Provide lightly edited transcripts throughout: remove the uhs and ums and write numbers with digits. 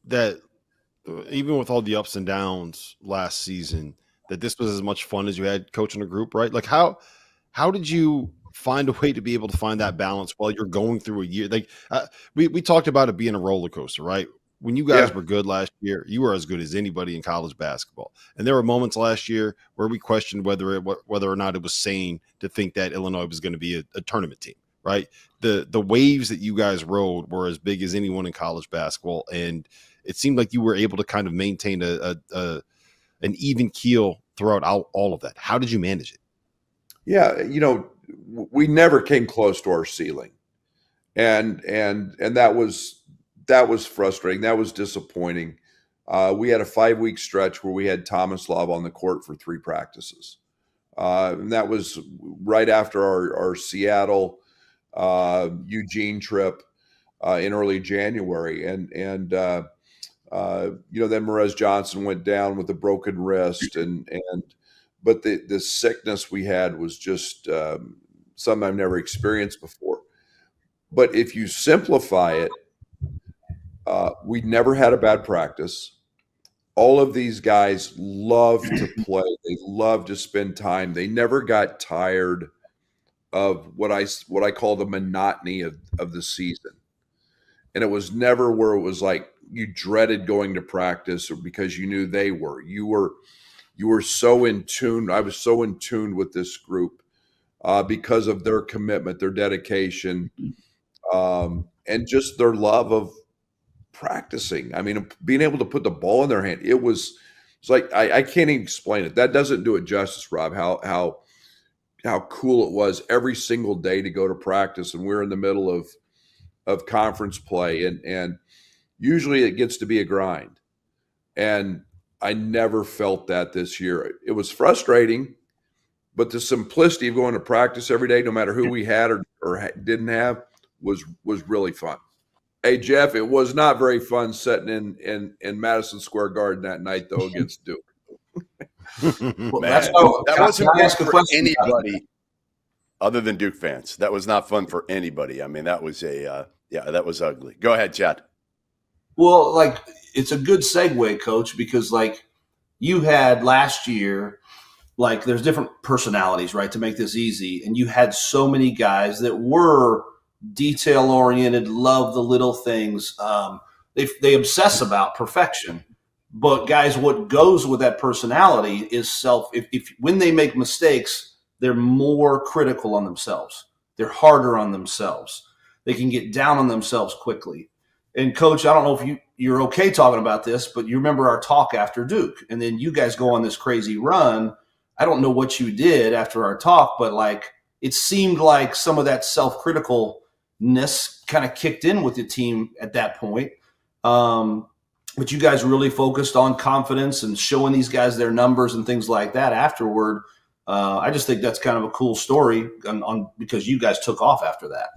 that even with all the ups and downs last season, that this was as much fun as you had coaching a group, right? Like how did you find a way to be able to find that balance while you're going through a year? Like we talked about it being a roller coaster, right? When you guys Yeah. were good last year, you were as good as anybody in college basketball. And there were moments last year where we questioned whether or not it was sane to think that Illinois was going to be a tournament team, right? The waves that you guys rode were as big as anyone in college basketball, and it seemed like you were able to kind of maintain an even keel throughout all of that. How did you manage it? Yeah, we never came close to our ceiling, and that was frustrating. That was disappointing. We had a 5-week stretch where we had Tomislav on the court for 3 practices, and that was right after our Seattle Eugene trip in early January, and then Merez Johnson went down with a broken wrist, but the sickness we had was just something I've never experienced before. But if you simplify it, we never had a bad practice. All of these guys love to play. They love to spend time. They never got tired of what I call the monotony of the season. And it was never where it was like you dreaded going to practice or because you knew they were. You were so in tune. I was so in tune with this group because of their commitment, their dedication, and just their love of practicing. I mean, being able to put the ball in their hand. It's like I can't even explain it. That doesn't do it justice, Rob. How cool it was every single day to go to practice, and we're in the middle of conference play, and usually it gets to be a grind. And I never felt that this year. It was frustrating, but the simplicity of going to practice every day, no matter who we had or didn't have, was really fun. Hey, Jeff, it was not very fun sitting in Madison Square Garden that night, though, against Duke. Well, that wasn't fun for anybody other than Duke fans. That was not fun for anybody. I mean, that was that was ugly. Go ahead, Chad. Well, it's a good segue, Coach, because you had last year, there's different personalities, right, to make this easy. And you had so many guys that were detail-oriented, love the little things. They obsess about perfection. But, guys, what goes with that personality is if when they make mistakes, they're more critical on themselves. They're harder on themselves. They can get down on themselves quickly. And, Coach, I don't know if you're okay talking about this, but you remember our talk after Duke. And then you guys go on this crazy run. I don't know what you did after our talk, but, it seemed like some of that self-criticalness kind of kicked in with the team at that point. But you guys really focused on confidence and showing these guys their numbers and things like that afterward. I just think that's kind of a cool story because you guys took off after that.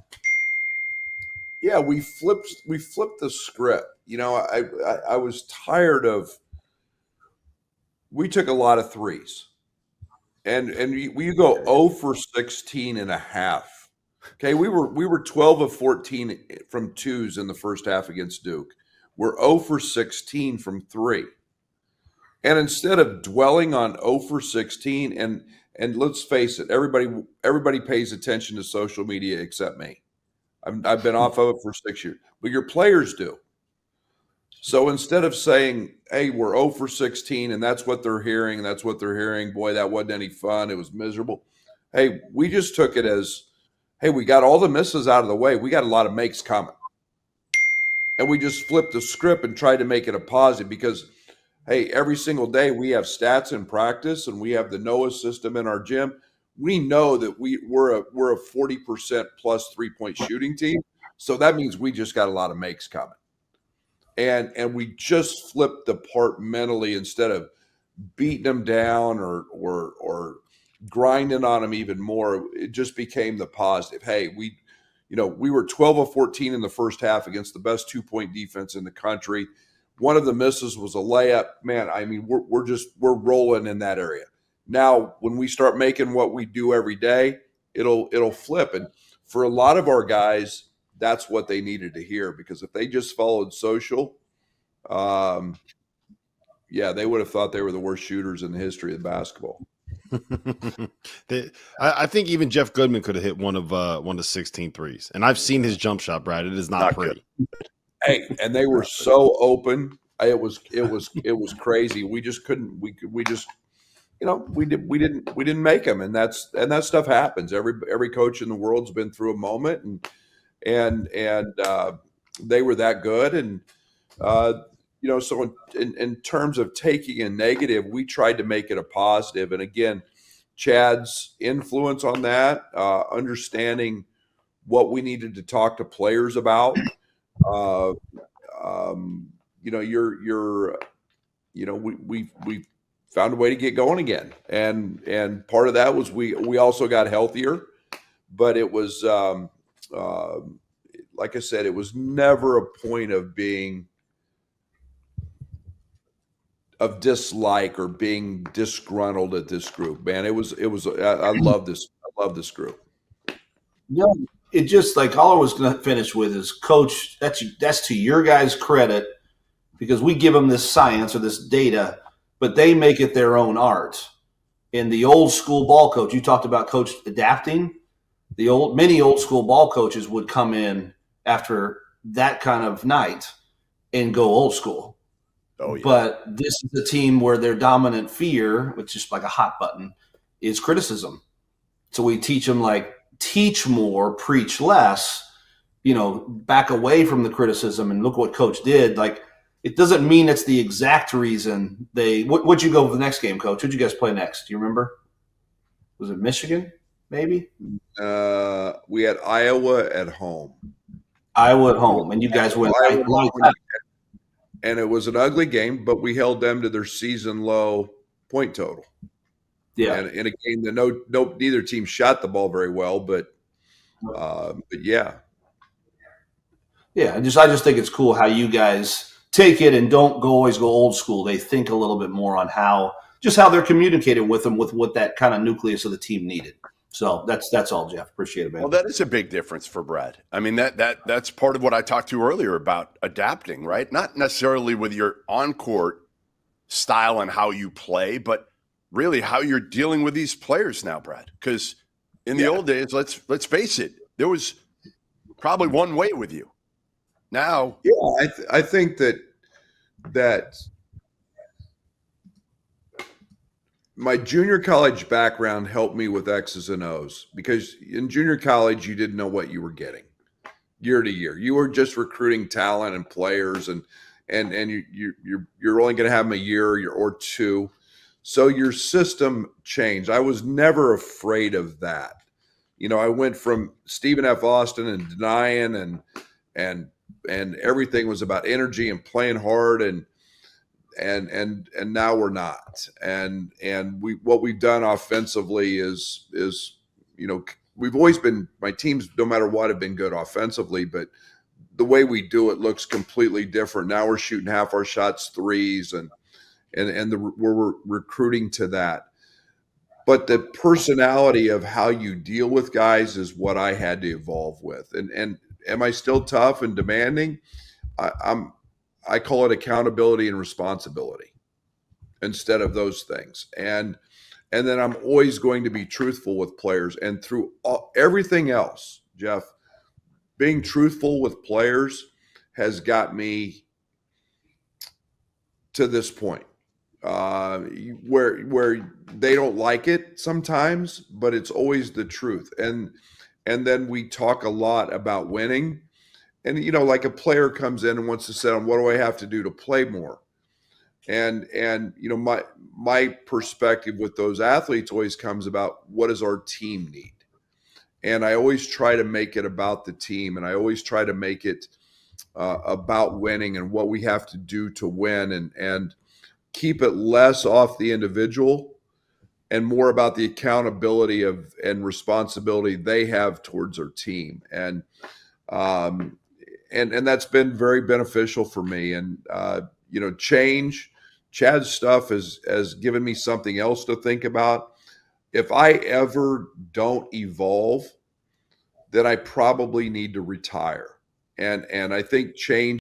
Yeah, we flipped the script. I was tired of. We took a lot of threes, and we go 0 for 16 and a half. Okay, we were 12 of 14 from twos in the first half against Duke. We're 0 for 16 from 3. And instead of dwelling on 0 for 16, and let's face it, everybody pays attention to social media except me. I've been off of it for 6 years, but your players do. So instead of saying, hey, we're 0 for 16, and that's what they're hearing, boy, that wasn't any fun, it was miserable. Hey, we just took it as, hey, we got all the misses out of the way. We got a lot of makes coming. And we just flipped the script and tried to make it a positive because, hey, every single day we have stats in practice and we have the NOAA system in our gym. We know that we're a 40% plus 3-point shooting team. So that means we just got a lot of makes coming. And we just flipped the part mentally instead of beating them down or grinding on them even more. It just became the positive. Hey, we were 12 of 14 in the first half against the best 2-point defense in the country. One of the misses was a layup. Man, I mean, we're rolling in that area. Now, when we start making what we do every day, it'll flip. And for a lot of our guys, that's what they needed to hear, because if they just followed social, yeah, they would have thought they were the worst shooters in the history of basketball. I think even Jeff Goodman could have hit one of 16 threes. And I've seen his jump shot, Brad. It is not pretty. Good. Hey, and they were so open. It was crazy. We just couldn't. We just, we didn't make them, and that stuff happens. Every coach in the world's been through a moment, and they were that good, and so in terms of taking a negative, we tried to make it a positive. And again, Chad's influence on that, understanding what we needed to talk to players about. We found a way to get going again, and part of that was we also got healthier, but it was like I said, it was never a point of being of dislike or being disgruntled at this group, man. It was I love this group. No, it just like all I was going to finish with is, Coach, that's to your guys' credit, because we give them this science or this data, but they make it their own art. In the old school ball coach, you talked about coach adapting. Many old school ball coaches would come in after that kind of night and go old school. Oh, yeah. But this is a team where their dominant fear, which is like a hot button, is criticism. So we teach them teach more, preach less, back away from the criticism. And look what coach did. It doesn't mean it's the exact reason what'd you go for the next game, Coach? Who'd you guys play next? Do you remember? Was it Michigan, maybe? We had Iowa at home. Iowa at home. And you guys went and it was an ugly game, but we held them to their season low point total. Yeah, and in a game that neither team shot the ball very well, but yeah, I just think it's cool how you guys take it and don't always go old school. They think a little bit more on how they're communicating with them, with what that kind of nucleus of the team needed. So that's all, Jeff. Appreciate it, man. Well, that is a big difference for Brad. I mean, that's part of what I talked to earlier about adapting, right? Not necessarily with your on-court style and how you play, but really how you're dealing with these players now, Brad. Because in the old days, let's face it, there was probably one way with you. Now, I think that my junior college background helped me with X's and O's, because in junior college, you didn't know what you were getting year to year. You were just recruiting talent and players, and you're only going to have them a year or two. So your system changed. I was never afraid of that. I went from Stephen F. Austin and denying and everything was about energy and playing hard, and now we're not. And what we've done offensively is we've always been, my teams, no matter what, have been good offensively, but the way we do it looks completely different. Now we're shooting half our shots threes, and we're recruiting to that. But the personality of how you deal with guys is what I had to evolve with. And am I still tough and demanding? I call it accountability and responsibility instead of those things. And then I'm always going to be truthful with players. And through everything else, Jeff, being truthful with players has got me to this point. Where they don't like it sometimes, but it's always the truth. And then we talk a lot about winning. And, like a player comes in and wants to say, what do I have to do to play more? And my perspective with those athletes always comes about, what does our team need? And I always try to make it about the team. And I always try to make it about winning and what we have to do to win, and keep it less off the individual and more about the accountability and responsibility they have towards their team. And that's been very beneficial for me. And, Chad's stuff has given me something else to think about. If I ever don't evolve, then I probably need to retire. And I think change